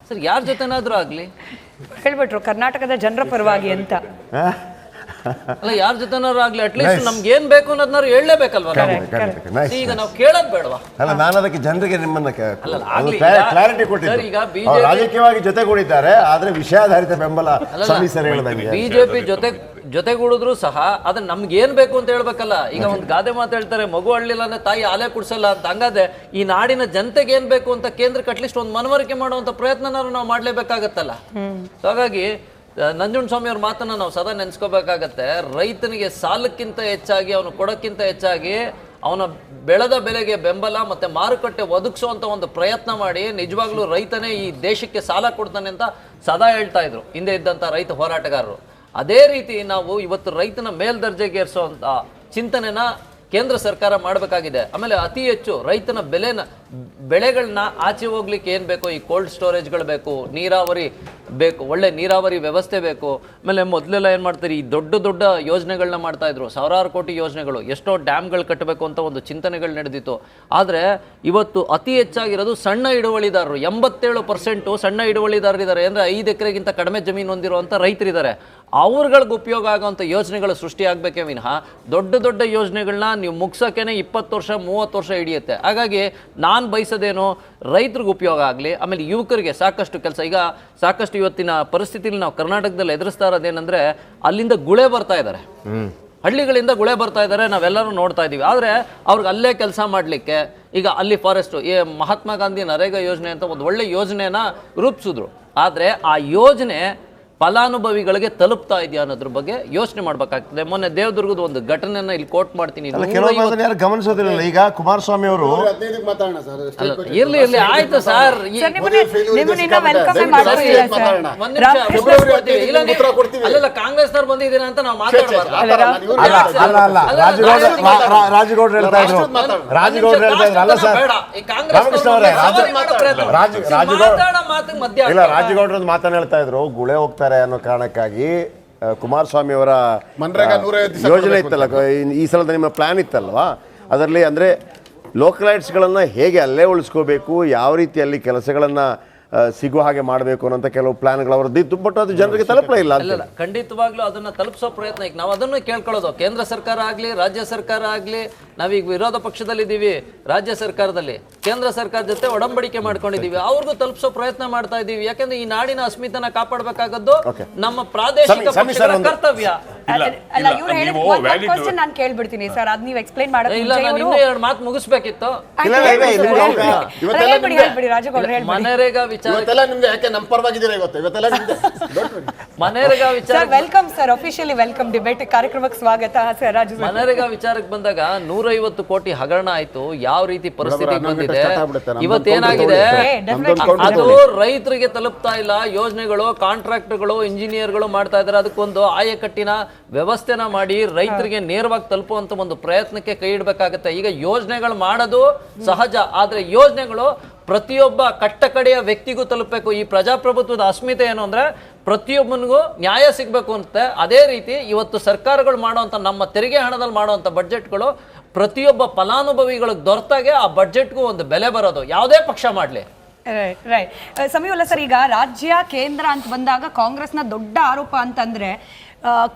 Sir ಯಾರ ಜೊತೆನಾದ್ರೂ ಆಗ್ಲಿ ಹೇಳ್ಬಿಟ್ರು ಕರ್ನಾಟಕದ ಜನರ ಪರವಾಗಿ ಅಂತ. ಅಲ್ಲ ಯಾರ ಜೊತೆನಾದ್ರು ಆಗ್ಲಿ ಅಟ್ಲೀಸ್ಟ್ ನಮ್ಗೆ ಏನ್ ಬೇಕು ಅನ್ನೋದನ್ನಾರು ಹೇಳಲೇಬೇಕಲ್ವಾ? ಈಗ ನಾವು ಕೇಳೋದ್ ಬೇಡವಾ? ಅಲ್ಲ ನಾನು ಅದಕ್ಕೆ ಜನರಿಗೆ ನಿಮ್ಮನ್ನ ಕ್ಲಾರಿಟಿ ಕೊಟ್ಟಿದ್ದೆ. ರಾಜಕೀಯವಾಗಿ ಜೊತೆಗೂಡಿದ್ದಾರೆ, ಆದ್ರೆ ವಿಷಯಾಧಾರಿತ ಬೆಂಬಲ ಸರ್ ಹೇಳಿದಂಗೆ ಬಿಜೆಪಿ ಜೊತೆಗೂಡಿದ್ರು ಸಹ ಅದನ್ನ ನಮ್ಗೆ ಏನ್ ಬೇಕು ಅಂತ ಹೇಳ್ಬೇಕಲ್ಲ. ಈಗ ಒಂದ್ ಗಾದೆ ಮಾತು ಹೇಳ್ತಾರೆ, ಮಗು ಅಳ್ಳಿಲ್ಲ ಅಂದ್ರೆ ತಾಯಿ ಆಲೆ ಕುಡ್ಸಲ್ಲ ಅಂತ. ಹಂಗಾದ್ರೆ ಈ ನಾಡಿನ ಜನತೆಗೆ ಏನ್ ಬೇಕು ಅಂತ ಕೇಂದ್ರಕ್ಕೆ ಅಟ್ಲೀಸ್ಟ್ ಒಂದು ಮನವರಿಕೆ ಮಾಡುವಂತ ಪ್ರಯತ್ನನಾದ್ರು ನಾವು ಮಾಡ್ಲೇಬೇಕಾಗತ್ತಲ್ಲ. ಹಾಗಾಗಿ ನಂಜುಂಡಸ್ವಾಮಿ ಅವ್ರ ಮಾತನ್ನ ನಾವು ಸದಾ ನೆನ್ಸ್ಕೋಬೇಕಾಗತ್ತೆ. ರೈತನಿಗೆ ಸಾಲಕ್ಕಿಂತ ಹೆಚ್ಚಾಗಿ ಅವನು ಕೊಡಕ್ಕಿಂತ ಹೆಚ್ಚಾಗಿ ಅವನ ಬೆಳೆದ ಬೆಲೆಗೆ ಬೆಂಬಲ ಮತ್ತೆ ಮಾರುಕಟ್ಟೆ ಒದಗಿಸುವಂತ ಒಂದು ಪ್ರಯತ್ನ ಮಾಡಿ ನಿಜವಾಗ್ಲೂ ರೈತನೇ ಈ ದೇಶಕ್ಕೆ ಸಾಲ ಕೊಡ್ತಾನೆ ಅಂತ ಸದಾ ಹೇಳ್ತಾ ಇದ್ರು ಹಿಂದೆ ಇದ್ದಂತ ರೈತ ಹೋರಾಟಗಾರರು. ಅದೇ ರೀತಿ ನಾವು ಇವತ್ತು ರೈತನ ಮೇಲ್ದರ್ಜೆಗೇರಿಸುವಂತ ಚಿಂತನೆನ ಕೇಂದ್ರ ಸರ್ಕಾರ ಮಾಡಬೇಕಾಗಿದೆ. ಆಮೇಲೆ ಅತಿ ಹೆಚ್ಚು ರೈತನ ಬೆಳೆಗಳನ್ನ ಆಚೆ ಹೋಗ್ಲಿಕ್ಕೆ ಏನ್ ಬೇಕು, ಈ ಕೋಲ್ಡ್ ಸ್ಟೋರೇಜ್ಗಳು ಬೇಕು, ನೀರಾವರಿ ಬೇಕು, ಒಳ್ಳೆ ನೀರಾವರಿ ವ್ಯವಸ್ಥೆ ಬೇಕು. ಆಮೇಲೆ ಮೊದಲೆಲ್ಲ ಏನ್ ಮಾಡ್ತಾರೆ, ಈ ದೊಡ್ಡ ದೊಡ್ಡ ಯೋಜನೆಗಳನ್ನ ಮಾಡ್ತಾ ಇದ್ರು, ಸಾವಿರಾರು ಕೋಟಿ ಯೋಜನೆಗಳು, ಎಷ್ಟೋ ಡ್ಯಾಮ್ಗಳು ಕಟ್ಟಬೇಕು ಅಂತ ಒಂದು ಚಿಂತನೆಗಳು ನಡೆದಿತ್ತು. ಆದ್ರೆ ಇವತ್ತು ಅತಿ ಹೆಚ್ಚಾಗಿರೋದು ಸಣ್ಣ ಹಿಡುವಳಿದಾರರು. 87% ಸಣ್ಣ ಹಿಡುವಳಿದಾರರಿದ್ದಾರೆ. ಅಂದ್ರೆ 5 ಎಕರೆಗಿಂತ ಕಡಿಮೆ ಜಮೀನು ಹೊಂದಿರುವಂತ ರೈತರಿದ್ದಾರೆ. ಅವ್ರಗಳಿಗೆ ಉಪಯೋಗ ಆಗುವಂಥ ಯೋಜನೆಗಳು ಸೃಷ್ಟಿ ಆಗಬೇಕೇ ವಿನಃ ದೊಡ್ಡ ದೊಡ್ಡ ಯೋಜನೆಗಳನ್ನ ನೀವು ಮುಗ್ಸೋಕ್ಕೇನೆ 20 ವರ್ಷ 30 ವರ್ಷ ಹಿಡಿಯುತ್ತೆ. ಹಾಗಾಗಿ ನಾನು ಬಯಸೋದೇನು, ರೈತರಿಗೆ ಉಪಯೋಗ ಆಗಲಿ, ಆಮೇಲೆ ಯುವಕರಿಗೆ ಸಾಕಷ್ಟು ಕೆಲಸ. ಈಗ ಸಾಕಷ್ಟು ಇವತ್ತಿನ ಪರಿಸ್ಥಿತಿಲಿ ನಾವು ಕರ್ನಾಟಕದಲ್ಲಿ ಎದುರಿಸ್ತಾ ಇರೋದೇನೆಂದ್ರೆ, ಅಲ್ಲಿಂದ ಗುಳೆ ಬರ್ತಾ ಇದ್ದಾರೆ, ಹಳ್ಳಿಗಳಿಂದ ಗುಳೆ ಬರ್ತಾ ಇದ್ದಾರೆ, ನಾವೆಲ್ಲರೂ ನೋಡ್ತಾ ಇದ್ದೀವಿ. ಆದರೆ ಅವ್ರಿಗೆ ಅಲ್ಲೇ ಕೆಲಸ ಮಾಡಲಿಕ್ಕೆ ಈಗ ಅಲ್ಲಿ ಫಾರೆಸ್ಟು ಮಹಾತ್ಮ ಗಾಂಧಿ ನರೇಗಾ ಯೋಜನೆ ಅಂತ ಒಂದು ಒಳ್ಳೆ ಯೋಜನೆನ ರೂಪಿಸಿದ್ರು. ಆದರೆ ಆ ಯೋಜನೆ ಫಲಾನುಭವಿಗಳಿಗೆ ತಲುಪ್ತಾ ಇದೆಯಾ ಅನ್ನೋದ್ರ ಬಗ್ಗೆ ಯೋಚನೆ ಮಾಡ್ಬೇಕಾಗ್ತದೆ. ಮೊನ್ನೆ ದೇವದುರ್ಗದ ಒಂದು ಘಟನೆಯನ್ನ ಇಲ್ಲಿ ಕೋಟ್ ಮಾಡ್ತೀನಿ. ಯಾರು ಗಮನಿಸೋದಿಲ್ಲ. ಈಗ ಕುಮಾರಸ್ವಾಮಿ ಅವರು ಇರ್ಲಿ ಆಯ್ತು ಸರ್, ಅಲ್ಲ ಕಾಂಗ್ರೆಸ್ನವ್ರು ಬಂದಿದ್ದೀರಾ ಅಂತ ನಾವು ಮಾತಾಡಬಾರ್ದು. ರಾಜಗೌಡ್ರು ಹೇಳ್ತಾ ಇದ್ರು ಅಲ್ಲ ಸರ್, ರಾಜಗೌಡ್ರ ಮಾತನ್ನ ಹೇಳ್ತಾ ಇದ್ರು, ಗುಳೆ ಹೋಗ್ತಾ ಅನ್ನೋ ಕಾರಣಕ್ಕಾಗಿ ಕುಮಾರಸ್ವಾಮಿ ಅವರ ಯೋಜನೆ ಇತ್ತಲ್ಲ, ಈ ಸಲದ ನಿಮ್ಮ ಪ್ಲಾನ್ ಇತ್ತಲ್ವಾ, ಅದರಲ್ಲಿ ಅಂದರೆ ಲೋಕಲೈಟ್ಸ್ಗಳನ್ನು ಹೇಗೆ ಅಲ್ಲೇ ಉಳಿಸ್ಕೋಬೇಕು, ಯಾವ ರೀತಿಯಲ್ಲಿ ಕೆಲಸಗಳನ್ನು ಸಿಗುವ ಹಾಗೆ ಮಾಡಬೇಕು ಅನ್ನೋಂಥ ಕೆಲವು ಪ್ಲಾನ್ಗಳು ಅವರದ್ದಿತ್ತು. ಬಟ್ ಅದು ಜನರಿಗೆ ತಲುಪಲೇ ಇಲ್ಲ. ಅಲ್ಲ ಖಂಡಿತವಾಗ್ಲೂ ಅದನ್ನ ತಲುಪಿಸೋ ಪ್ರಯತ್ನ ಈಗ ನಾವು ಅದನ್ನು ಕೇಳ್ಕೊಳ್ಳೋದು. ಕೇಂದ್ರ ಸರ್ಕಾರ ಆಗಲಿ, ರಾಜ್ಯ ಸರ್ಕಾರ ಆಗಲಿ, ನಾವೀಗ ವಿರೋಧ ಪಕ್ಷದಲ್ಲಿದ್ದೀವಿ, ರಾಜ್ಯ ಸರ್ಕಾರದಲ್ಲಿ ಕೇಂದ್ರ ಸರ್ಕಾರ ಜೊತೆ ಒಡಂಬಡಿಕೆ ಮಾಡ್ಕೊಂಡಿದ್ದೀವಿ, ಅವ್ರಿಗೂ ತಲುಪಿಸೋ ಪ್ರಯತ್ನ ಮಾಡ್ತಾ ಇದ್ದೀವಿ. ಯಾಕಂದ್ರೆ ಈ ನಾಡಿನ ಅಸ್ಮಿತನ ಕಾಪಾಡಬೇಕಾಗದ್ದು ನಮ್ಮ ಪ್ರಾದೇಶಿಕ ಪಕ್ಷಗಳ ಕರ್ತವ್ಯ. ನಾನು ಕೇಳ್ಬಿಡ್ತೀನಿ ಸರ್, ಅದ್ ನೀವು ಎಕ್ಸ್ಪ್ಲೈನ್ ಇಲ್ಲ, ನಾನು ಇನ್ನೂ 2 ಮಾತು ಮುಗಿಸ್ಬೇಕಿತ್ತು. MNREGA welcome sir, officially welcome debate ಕಾರ್ಯಕ್ರಮಕ್ಕೆ ಸ್ವಾಗತ ಸರ್. ಮನರೇಗಾ ವಿಚಾರಕ್ಕೆ ಬಂದಾಗ 150 ಕೋಟಿ ಹಗರಣ ಆಯ್ತು. ಯಾವ ರೀತಿ ಪರಿಸ್ಥಿತಿ ಬಂದಿದೆ ಇವತ್ತೇನಾಗಿದೆ, ಅದು ರೈತರಿಗೆ ತಲುಪ್ತಾ ಇಲ್ಲ. ಯೋಜನೆಗಳು ಕಾಂಟ್ರಾಕ್ಟ್ಗಳು ಇಂಜಿನಿಯರ್ಗಳು ಮಾಡ್ತಾ ಇದ್ದಾರೆ. ಅದಕ್ಕೊಂದು ಆಯಕಟ್ಟಿನ ವ್ಯವಸ್ಥೆನ ಮಾಡಿ ರೈತರಿಗೆ ನೇರವಾಗಿ ತಲುಪುವಂತ ಒಂದು ಪ್ರಯತ್ನಕ್ಕೆ ಕೈ ಇಡಬೇಕಾಗತ್ತೆ. ಈಗ ಯೋಜನೆಗಳು ಮಾಡೋದು ಸಹಜ, ಆದ್ರೆ ಯೋಜನೆಗಳು ಪ್ರತಿಯೊಬ್ಬ ಕಟ್ಟಕಡೆಯ ವ್ಯಕ್ತಿಗೂ ತಲುಪಬೇಕು. ಈ ಪ್ರಜಾಪ್ರಭುತ್ವದ ಅಸ್ಮಿತೆ ಏನು ಅಂದ್ರೆ ಪ್ರತಿಯೊಬ್ಬನಿಗೂ ನ್ಯಾಯ ಸಿಗಬೇಕು ಅಂತ. ಅದೇ ರೀತಿ ಇವತ್ತು ಸರ್ಕಾರಗಳು ಮಾಡುವಂತ, ನಮ್ಮ ತೆರಿಗೆ ಹಣದಲ್ಲಿ ಮಾಡುವಂತ ಬಡ್ಜೆಟ್ಗಳು ಪ್ರತಿಯೊಬ್ಬ ಫಲಾನುಭವಿಗಳಿಗೆ ದೊರೆತಾಗೆ ಆ ಬಡ್ಜೆಟ್ಗೂ ಒಂದು ಬೆಲೆ ಬರೋದು, ಯಾವುದೇ ಪಕ್ಷ ಮಾಡಲಿ. ರೈಟ್ ಸಮೀವುಲ್ಲಾ ಸರ್, ಈಗ ರಾಜ್ಯ ಕೇಂದ್ರ ಅಂತ ಬಂದಾಗ ಕಾಂಗ್ರೆಸ್ನ ದೊಡ್ಡ ಆರೋಪ ಅಂತಂದ್ರೆ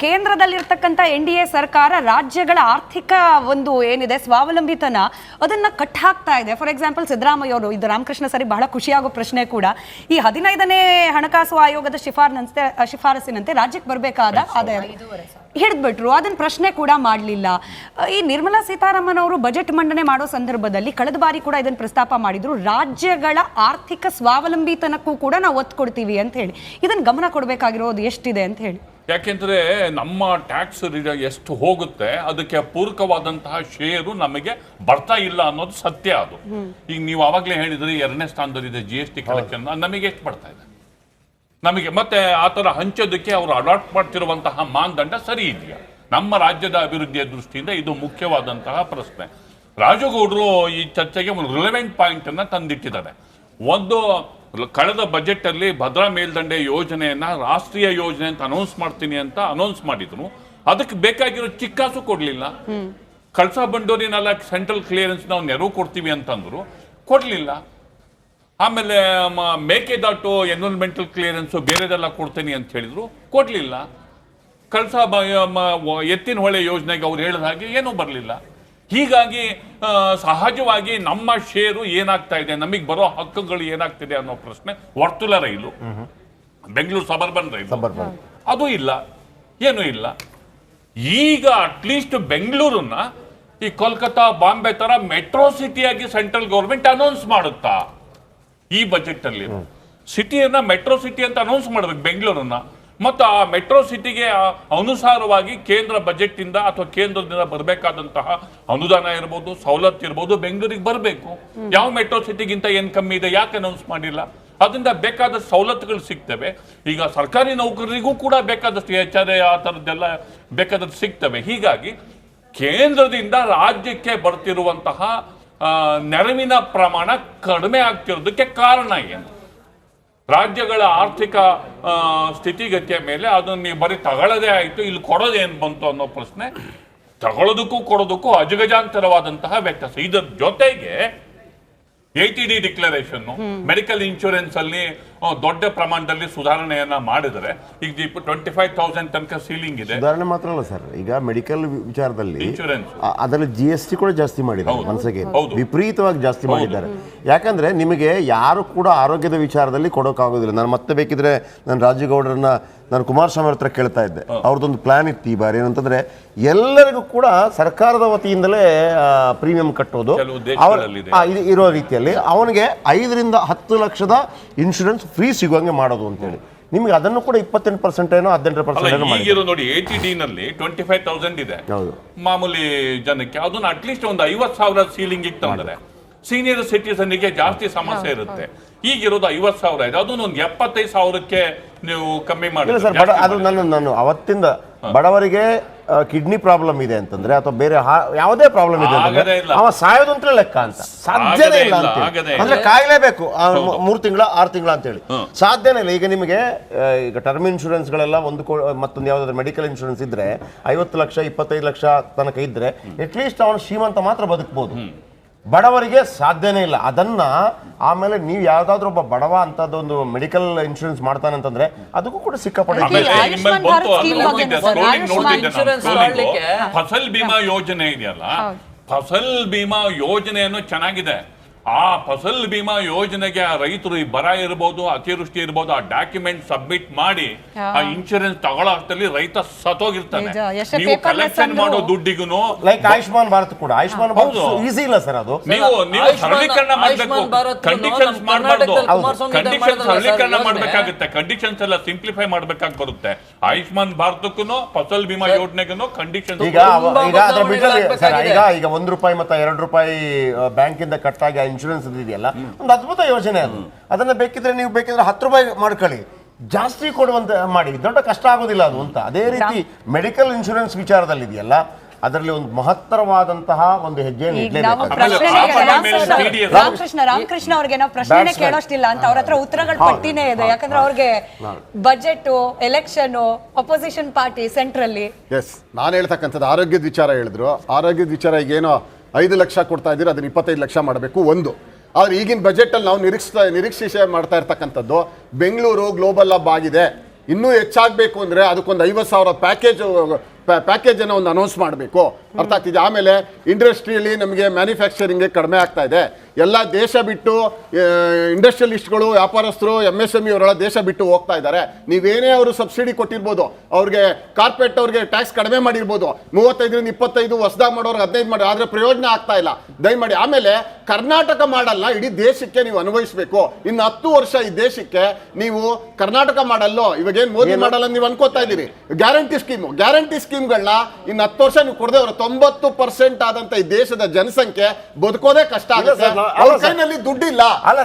ಕೇಂದ್ರದಲ್ಲಿರ್ತಕ್ಕಂಥ NDA ಸರ್ಕಾರ ರಾಜ್ಯಗಳ ಆರ್ಥಿಕ ಒಂದು ಏನಿದೆ ಸ್ವಾವಲಂಬಿತನ ಅದನ್ನ ಕಟ್ ಹಾಕ್ತಾ ಇದೆ. ಫಾರ್ ಎಕ್ಸಾಂಪಲ್ ಸಿದ್ದರಾಮಯ್ಯ ಅವರು, ಇದು ರಾಮಕೃಷ್ಣ ಸರಿ ಬಹಳ ಖುಷಿಯಾಗೋ ಪ್ರಶ್ನೆ ಕೂಡ, ಈ 15ನೇ ಹಣಕಾಸು ಆಯೋಗದ ಶಿಫಾರಸಿನಂತೆ ರಾಜ್ಯಕ್ಕೆ ಬರಬೇಕಾದ ಆದಾಯ ಹಿಡಿದ್ಬಿಟ್ರು, ಅದನ್ನ ಪ್ರಶ್ನೆ ಕೂಡ ಮಾಡಲಿಲ್ಲ. ಈ ನಿರ್ಮಲಾ ಸೀತಾರಾಮನ್ ಅವರು ಬಜೆಟ್ ಮಂಡನೆ ಮಾಡೋ ಸಂದರ್ಭದಲ್ಲಿ ಕಳೆದ ಬಾರಿ ಕೂಡ ಇದನ್ನು ಪ್ರಸ್ತಾಪ ಮಾಡಿದ್ರು, ರಾಜ್ಯಗಳ ಆರ್ಥಿಕ ಸ್ವಾವಲಂಬಿತನಕ್ಕೂ ಕೂಡ ನಾವು ಒತ್ತು ಕೊಡ್ತೀವಿ ಅಂತ ಹೇಳಿ. ಇದನ್ನ ಗಮನ ಕೊಡಬೇಕಾಗಿರೋದು ಎಷ್ಟಿದೆ ಅಂತ ಹೇಳಿ. ಯಾಕೆಂದ್ರೆ ನಮ್ಮ ಟ್ಯಾಕ್ಸ್ ಎಷ್ಟು ಹೋಗುತ್ತೆ ಅದಕ್ಕೆ ಪೂರಕವಾದಂತಹ ಷೇರು ನಮಗೆ ಬರ್ತಾ ಇಲ್ಲ ಅನ್ನೋದು ಸತ್ಯ. ಅದು ಈಗ ನೀವು ಆವಾಗಲೇ ಹೇಳಿದ್ರಿ 2ನೇ ಸ್ಥಾನದಲ್ಲಿದೆ GST ಕಲೆಕ್ಷನ್, ನಮಗೆ ಎಷ್ಟು ಬರ್ತಾ ಇದೆ ನಮಗೆ, ಮತ್ತೆ ಆ ಥರ ಹಂಚೋದಕ್ಕೆ ಅವರು ಅಡಾಪ್ಟ್ ಮಾಡ್ತಿರುವಂತಹ ಮಾನದಂಡ ಸರಿ ಇದೆಯಾ? ನಮ್ಮ ರಾಜ್ಯದ ಅಭಿವೃದ್ಧಿಯ ದೃಷ್ಟಿಯಿಂದ ಇದು ಮುಖ್ಯವಾದಂತಹ ಪ್ರಶ್ನೆ. ರಾಜಗೌಡರು ಈ ಚರ್ಚೆಗೆ ಒಂದು ರಿಲೆವೆಂಟ್ ಪಾಯಿಂಟ್ ಅನ್ನ ತಂದಿಟ್ಟಿದ್ದಾರೆ. ಒಂದು, ಕಳೆದ ಬಜೆಟ್ ಅಲ್ಲಿ ಭದ್ರಾ ಮೇಲ್ದಂಡೆ ಯೋಜನೆಯನ್ನ ರಾಷ್ಟ್ರೀಯ ಯೋಜನೆ ಅಂತ ಅನೌನ್ಸ್ ಮಾಡ್ತೀನಿ ಅಂತ ಅನೌನ್ಸ್ ಮಾಡಿದ್ರು. ಅದಕ್ಕೆ ಬೇಕಾಗಿರೋ ಚಿಕ್ಕಾಸು ಕೊಡ್ಲಿಲ್ಲ. ಕಳಸಾ ಬಂಡೂರಿನೆಲ್ಲ ಸೆಂಟ್ರಲ್ ಕ್ಲಿಯರೆನ್ಸ್ ನಾವು ನೆರವು ಕೊಡ್ತೀವಿ ಅಂತಂದ್ರು, ಕೊಡ್ಲಿಲ್ಲ. ಆಮೇಲೆ ಮೇಕೆದಾಟು ಎನ್ವಿರಾನ್ಮೆಂಟಲ್ ಕ್ಲಿಯರೆನ್ಸ್ ಬೇರೆದೆಲ್ಲ ಕೊಡ್ತೀನಿ ಅಂತ ಹೇಳಿದ್ರು, ಕೊಡ್ಲಿಲ್ಲ. ಎತ್ತಿನ ಹೊಳೆ ಯೋಜನೆಗೆ ಅವ್ರು ಹೇಳಿದ ಹಾಗೆ ಏನೂ ಬರಲಿಲ್ಲ. ಹೀಗಾಗಿ ಸಹಜವಾಗಿ ನಮ್ಮ ಷೇರು ಏನಾಗ್ತಾ ಇದೆ, ನಮಗೆ ಬರೋ ಹಕ್ಕುಗಳು ಏನಾಗ್ತಿದೆ ಅನ್ನೋ ಪ್ರಶ್ನೆ. ವರ್ತುಲ ರೈಲು, ಬೆಂಗಳೂರು ಸಬರ್ಬನ್ ರೈಲು, ಅದು ಇಲ್ಲ, ಏನೂ ಇಲ್ಲ. ಈಗ ಅಟ್ಲೀಸ್ಟ್ ಬೆಂಗಳೂರನ್ನ ಈ ಕೋಲ್ಕತ್ತಾ ಬಾಂಬೆ ತರ ಮೆಟ್ರೋ ಸಿಟಿಯಾಗಿ ಸೆಂಟ್ರಲ್ ಗೌರ್ಮೆಂಟ್ ಅನೌನ್ಸ್ ಮಾಡುತ್ತಾ? ಈ ಬಜೆಟ್ ಅಲ್ಲಿ ಸಿಟಿಯನ್ನ ಮೆಟ್ರೋ ಸಿಟಿ ಅಂತ ಅನೌನ್ಸ್ ಮಾಡ್ಬೇಕು ಬೆಂಗಳೂರನ್ನ. ಮತ್ತು ಆ ಮೆಟ್ರೋ ಸಿಟಿಗೆ ಅನುಸಾರವಾಗಿ ಕೇಂದ್ರ ಬಜೆಟ್ ಇಂದ ಅಥವಾ ಕೇಂದ್ರದಿಂದ ಬರಬೇಕಾದಂತಹ ಅನುದಾನ ಇರ್ಬೋದು, ಸವಲತ್ತು ಇರ್ಬೋದು, ಬೆಂಗಳೂರಿಗೆ ಬರಬೇಕು. ಯಾವ ಮೆಟ್ರೋ ಸಿಟಿಗಿಂತ ಏನ್ ಕಮ್ಮಿ ಇದೆ, ಯಾಕೆ ಅನೌನ್ಸ್ ಮಾಡಿಲ್ಲ? ಅದರಿಂದ ಬೇಕಾದ ಸವಲತ್ತುಗಳು ಸಿಗ್ತವೆ. ಈಗ ಸರ್ಕಾರಿ ನೌಕರರಿಗೂ ಕೂಡ ಬೇಕಾದಷ್ಟು HR ಆ ಥರದ್ದೆಲ್ಲ ಬೇಕಾದಷ್ಟು ಸಿಗ್ತವೆ. ಹೀಗಾಗಿ ಕೇಂದ್ರದಿಂದ ರಾಜ್ಯಕ್ಕೆ ಬರ್ತಿರುವಂತಹ ನೆರವಿನ ಪ್ರಮಾಣ ಕಡಿಮೆ ಆಗ್ತಿರೋದಕ್ಕೆ ಕಾರಣ ಏನು? ರಾಜ್ಯಗಳ ಆರ್ಥಿಕ ಸ್ಥಿತಿಗತಿಯ ಮೇಲೆ ಅದನ್ನು ನೀವು ಬರೀ ತಗೊಳ್ಳೋದೇ ಆಯಿತು, ಇಲ್ಲಿ ಕೊಡೋದೇನು ಬಂತು ಅನ್ನೋ ಪ್ರಶ್ನೆ. ತಗೊಳ್ಳೋದಕ್ಕೂ ಕೊಡೋದಕ್ಕೂ ಅಜಗಜಾಂತರವಾದಂತಹ ವ್ಯತ್ಯಾಸ. ಇದರ ಜೊತೆಗೆ ATD ಡಿಕ್ಲರೇಷನ್, ಮೆಡಿಕಲ್ ಇನ್ಶೂರೆನ್ಸ್ ಅಲ್ಲಿ ದೊಡ್ಡ ಪ್ರಮಾಣದಲ್ಲಿ ಸುಧಾರಣೆಯನ್ನ ಮಾಡಿದರೆ ಈಗ 25,000 ತನಕ ಸೀಲಿಂಗ್ ಇದೆ. ಸುಧಾರಣೆ ಮಾತ್ರ ಅಲ್ಲ ಸರ್, ಈಗ ಮೆಡಿಕಲ್ ವಿಚಾರದಲ್ಲಿ ಇನ್ಶೂರೆನ್ಸ್ ಅದರಲ್ಲಿ GST ಕೂಡ ಜಾಸ್ತಿ ಮಾಡಿದ್ದಾರೆ. ಮನಸ್ಸಿಗೆ ವಿಪರೀತವಾಗಿ ಜಾಸ್ತಿ ಮಾಡಿದ್ದಾರೆ. ಯಾಕಂದ್ರೆ ನಿಮಗೆ ಯಾರು ಕೂಡ ಆರೋಗ್ಯದ ವಿಚಾರದಲ್ಲಿ ಕೊಡೋಕ್ಕಾಗೋದಿಲ್ಲ. ನಾನು ಮತ್ತೆ ಬೇಕಿದ್ರೆ ನಾನು ರಾಜೇಗೌಡರನ್ನ, ನಾನು ಕುಮಾರಸ್ವಾಮಿ ಅವ್ರ ಹತ್ರ ಕೇಳ್ತಾ ಇದ್ದೆ. ಅವ್ರದ್ದೊಂದು ಪ್ಲಾನ್ ಇತ್ತು ಈ ಬಾರಿ, ಏನಂತಂದ್ರೆ ಎಲ್ಲರಿಗೂ ಕೂಡ ಸರ್ಕಾರದ ವತಿಯಿಂದಲೇ ಪ್ರೀಮಿಯಂ ಕಟ್ಟೋದು ಇರೋ ರೀತಿಯಲ್ಲಿ ಅವನಿಗೆ 5 ರಿಂದ 10 ಲಕ್ಷದ ಇನ್ಶೂರೆನ್ಸ್ ಫ್ರೀ ಸಿಗುವಂಗೆ ಮಾಡೋದು ಅಂತೇಳಿ. ನಿಮ್ಗೆ ಅದನ್ನು ಕೂಡ 28% ಏನೋ 18% ಈಗಿರೋ ನೋಡಿ. ATD ನಲ್ಲಿ 25,000 ಇದೆ ಮಾಮೂಲಿ ಜನಕ್ಕೆ. ಅದನ್ನ ಅಟ್ಲೀಸ್ಟ್ ಒಂದು 50,000 ಸೀಲಿಂಗ್ ತಂದರೆ ಸೀನಿಯರ್ ಸಿಟಿಸನ್ಗೆ ಜಾಸ್ತಿ ಸಮಸ್ಯೆ ಇರುತ್ತೆ. ಈಗಿರೋದು 50,000 ಇದೆ, ಅದನ್ನು ಒಂದು 75,000ಕ್ಕೆ ನೀವು ಕಮ್ಮಿ ಮಾಡಿ. ಅದು ನಾನು ಅವತ್ತಿಂದ ಬಡವರಿಗೆ ಕಿಡ್ನಿ ಪ್ರಾಬ್ಲಮ್ ಇದೆ ಅಂತಂದ್ರೆ ಅಥವಾ ಬೇರೆ ಯಾವುದೇ ಪ್ರಾಬ್ಲಮ್ ಇದೆ ಅಂತಂದ್ರೆ ಅವ ಸಾಯೋದು ಅಂತ ಲೆಕ್ಕ ಅಂತ ಸಾಧ್ಯನೇ ಇಲ್ಲ ಅಂತ. ಅಂದ್ರೆ ಕಾಯಲೇಬೇಕು 3 ತಿಂಗಳ 6 ತಿಂಗಳ ಅಂತ ಹೇಳಿ ಸಾಧ್ಯನೇ ಇಲ್ಲ. ಈಗ ನಿಮಗೆ ಈಗ ಟರ್ಮ್ ಇನ್ಶೂರೆನ್ಸ್ ಗಳೆಲ್ಲ ಮತ್ತೊಂದು ಯಾವ್ದಾದ್ರು ಮೆಡಿಕಲ್ ಇನ್ಶೂರೆನ್ಸ್ ಇದ್ರೆ 50 ಲಕ್ಷ 25 ಲಕ್ಷ ತನಕ ಇದ್ರೆ ಅಟ್ಲೀಸ್ಟ್ ಅವನು ಶ್ರೀಮಂತ ಮಾತ್ರ ಬದುಕಬಹುದು. ಬಡವರಿಗೆ ಸಾಧ್ಯನೇ ಇಲ್ಲ. ಅದನ್ನ ಆಮೇಲೆ ನೀವು ಯಾವ್ದಾದ್ರು ಒಬ್ಬ ಬಡವ ಅಂತದೊಂದು ಮೆಡಿಕಲ್ ಇನ್ಶೂರೆನ್ಸ್ ಮಾಡ್ತಾನೆ ಅಂತಂದ್ರೆ ಅದಕ್ಕೂ ಕೂಡ ಸಿಕ್ಕಾಪಟ್ಟೆ. ಫಸಲ್ ಬಿಮಾ ಯೋಜನೆ ಇದೆಯಲ್ಲ, ಫಸಲ್ ಬಿಮಾ ಯೋಜನೆಯನ್ನು ಚೆನ್ನಾಗಿದೆ. ಆ ಫಸಲ್ ಬಿಮಾ ಯೋಜನೆಗೆ ಆ ರೈತರು ಈ ಬರ ಇರಬಹುದು, ಅತಿವೃಷ್ಟಿ ಇರಬಹುದು, ಆ ಡಾಕ್ಯುಮೆಂಟ್ ಸಬ್ಮಿಟ್ ಮಾಡಿ ಆ ಇನ್ಶೂರೆನ್ಸ್ ತಗೊಳ್ಳೋ ಅಷ್ಟರಲ್ಲಿ ರೈತ ಸತ್ತೋಗಿರ್ತಾನೆ. ನೀವು ಕಲೆಕ್ಷನ್ ಮಾಡೋ ದುಡ್ಡಿಗೂ ಲೈಕ್ ಆಯುಷ್ಮಾನ್ ಭಾರತ್ ಕೂಡ ಆಯುಷ್ಮಾನ್ ಭಾರತ್ ಈಸಿ ಇಲ್ಲ ಸರ್. ಅದು ನೀವು ಸರಳೀಕರಣ ಮಾಡಬೇಕು, ಕಂಡೀಷನ್ಸ್ ಮಾಡಬಾರ್ದು. ಕಂಡೀಷನ್ ಸರಳೀಕರಣ ಮಾಡಬೇಕಾಗುತ್ತೆ, ಕಂಡೀಷನ್ಸ್ ಎಲ್ಲ ಸಿಂಪ್ಲಿಫೈ ಮಾಡಬೇಕಾಗಿ ಬರುತ್ತೆ. ಆಯುಷ್ಮಾನ್ ಭಾರತಕ್ಕೂ ಫಸಲ್ ಬಿಮಾ ಯೋಜನೆಗೂ ಕಂಡೀಷನ್ಸ್ ಈಗ ಅದ್ರ ಬಿಟ್ಟರೆ ಈಗ ₹1 ಮತ್ತು ₹2 ಬ್ಯಾಂಕ್ ಇಂದ ಕಟ್ಟಾಗಿ ಇನ್ಶೂರೆನ್ಸ್ ಇದೆಯಲ್ಲ, ಒಂದು ಅದ್ಭುತ ಯೋಜನೆ ಅದು. ಅದನ್ನ ಬೇಕಿದ್ರೆ ನೀವು ಬೇಕಿದ್ರೆ ₹10 ಮಾಡ್ಕೊಳ್ಳಿ, ಜಾಸ್ತಿ ಕೊಡುವಂತ ಮಾಡಿ, ದೊಡ್ಡ ಕಷ್ಟ ಆಗೋದಿಲ್ಲ ಅದು ಅಂತ. ಅದೇ ರೀತಿ ಮೆಡಿಕಲ್ ಇನ್ಶೂರೆನ್ಸ್ ವಿಚಾರದಲ್ಲಿ ಇದೆಯಲ್ಲ, ಅದರಲ್ಲಿ ಒಂದು ಮಹತ್ತರವಾದಂತಹ ಒಂದು ಹೆಜ್ಜೆಯನ್ನು ಇಡಲೇಬೇಕು. ರಾಮಕೃಷ್ಣ ಅವ್ರಿಗೆ ನಾವು ಪ್ರಶ್ನೆ ಕೇಳೋಷ್ಟಿಲ್ಲ ಅಂತ ಅವ್ರ ಹತ್ರ ಉತ್ತರಗಳ ಪಟ್ಟಿನೇ ಇದೆ. ಯಾಕಂದ್ರೆ ಅವ್ರಿಗೆ ಬಜೆಟ್, ಎಲೆಕ್ಷನ್, ಅಪೋಸಿಷನ್ ಪಾರ್ಟಿ ಸೆಂಟ್ರಲ್ಲಿ. ಎಸ್, ನಾನು ಹೇಳ್ತಕ್ಕಂಥದ್ದು ಆರೋಗ್ಯದ ವಿಚಾರ ಹೇಳಿದ್ರು. ಆರೋಗ್ಯದ ವಿಚಾರ ಈಗ ಏನೋ 5 ಲಕ್ಷ ಕೊಡ್ತಾ ಇದ್ದೀರಿ, ಅದನ್ನ 25 ಲಕ್ಷ ಮಾಡಬೇಕು ಒಂದು. ಆದ್ರೆ ಈಗಿನ ಬಜೆಟಲ್ಲಿ ನಾವು ನಿರೀಕ್ಷೆ ಮಾಡ್ತಾ ಇರ್ತಕ್ಕಂಥದ್ದು ಬೆಂಗಳೂರು ಗ್ಲೋಬಲ್ ಹಬ್ ಆಗಿದೆ, ಇನ್ನೂ ಹೆಚ್ಚಾಗಬೇಕು ಅಂದರೆ ಅದಕ್ಕೊಂದು 50,000 ಪ್ಯಾಕೇಜನ್ನು ಒಂದು ಅನೌನ್ಸ್ ಮಾಡಬೇಕು. ಅರ್ಥ ಆಗ್ತಿದೆ. ಆಮೇಲೆ ಇಂಡಸ್ಟ್ರಿಯಲ್ಲಿ ನಮಗೆ ಮ್ಯಾನುಫ್ಯಾಕ್ಚರಿಂಗ್ಗೆ ಕಡಿಮೆ ಆಗ್ತಾ ಇದೆ. ಎಲ್ಲ ದೇಶ ಬಿಟ್ಟು ಇಂಡಸ್ಟ್ರಿಯಲಿಸ್ಟ್ಗಳು, ವ್ಯಾಪಾರಸ್ಥರು, MSME ಅವರೆಲ್ಲ ದೇಶ ಬಿಟ್ಟು ಹೋಗ್ತಾ ಇದ್ದಾರೆ. ನೀವೇನೇ ಅವರು ಸಬ್ಸಿಡಿ ಕೊಟ್ಟಿರ್ಬೋದು, ಅವ್ರಿಗೆ ಕಾರ್ಪೊರೇಟ್ ಅವ್ರಿಗೆ ಟ್ಯಾಕ್ಸ್ ಕಡಿಮೆ ಮಾಡಿರ್ಬೋದು, 35 ರಿಂದ 25, ಹೊಸದಾಗಿ ಮಾಡೋರ್ಗೆ 15 ಮಾಡಿ, ಆದರೆ ಪ್ರಯೋಜನ ಆಗ್ತಾ ಇಲ್ಲ. ದಯಮಾಡಿ. ಆಮೇಲೆ ಕರ್ನಾಟಕ ಮಾಡಲ್ಲ ಇಡೀ ದೇಶಕ್ಕೆ ನೀವು ಅನುಭವಿಸಬೇಕು. ಇನ್ನು 10 ವರ್ಷ ಈ ದೇಶಕ್ಕೆ ನೀವು ಕರ್ನಾಟಕ ಮಾಡಲ್ಲೋ, ಇವಾಗೇನು ಮೋದಿ ಮಾಡಲ್ಲ ನೀವು ಅನ್ಕೋತಾ ಇದ್ದೀರಿ. ಗ್ಯಾರಂಟಿ ಸ್ಕೀಮ್ಗಳನ್ನ ಇನ್ನು 10 ವರ್ಷ ನೀವು ಕೊಡದೆ ಅವರು 90% ಆದಂತ ಈ ದೇಶದ ಜನಸಂಖ್ಯೆ ಬದುಕೋದೇ ಕಷ್ಟ ಆಗುತ್ತೆ. ಅವ್ರ ಕೈನಲ್ಲಿ ದುಡ್ಡಿಲ್ಲ.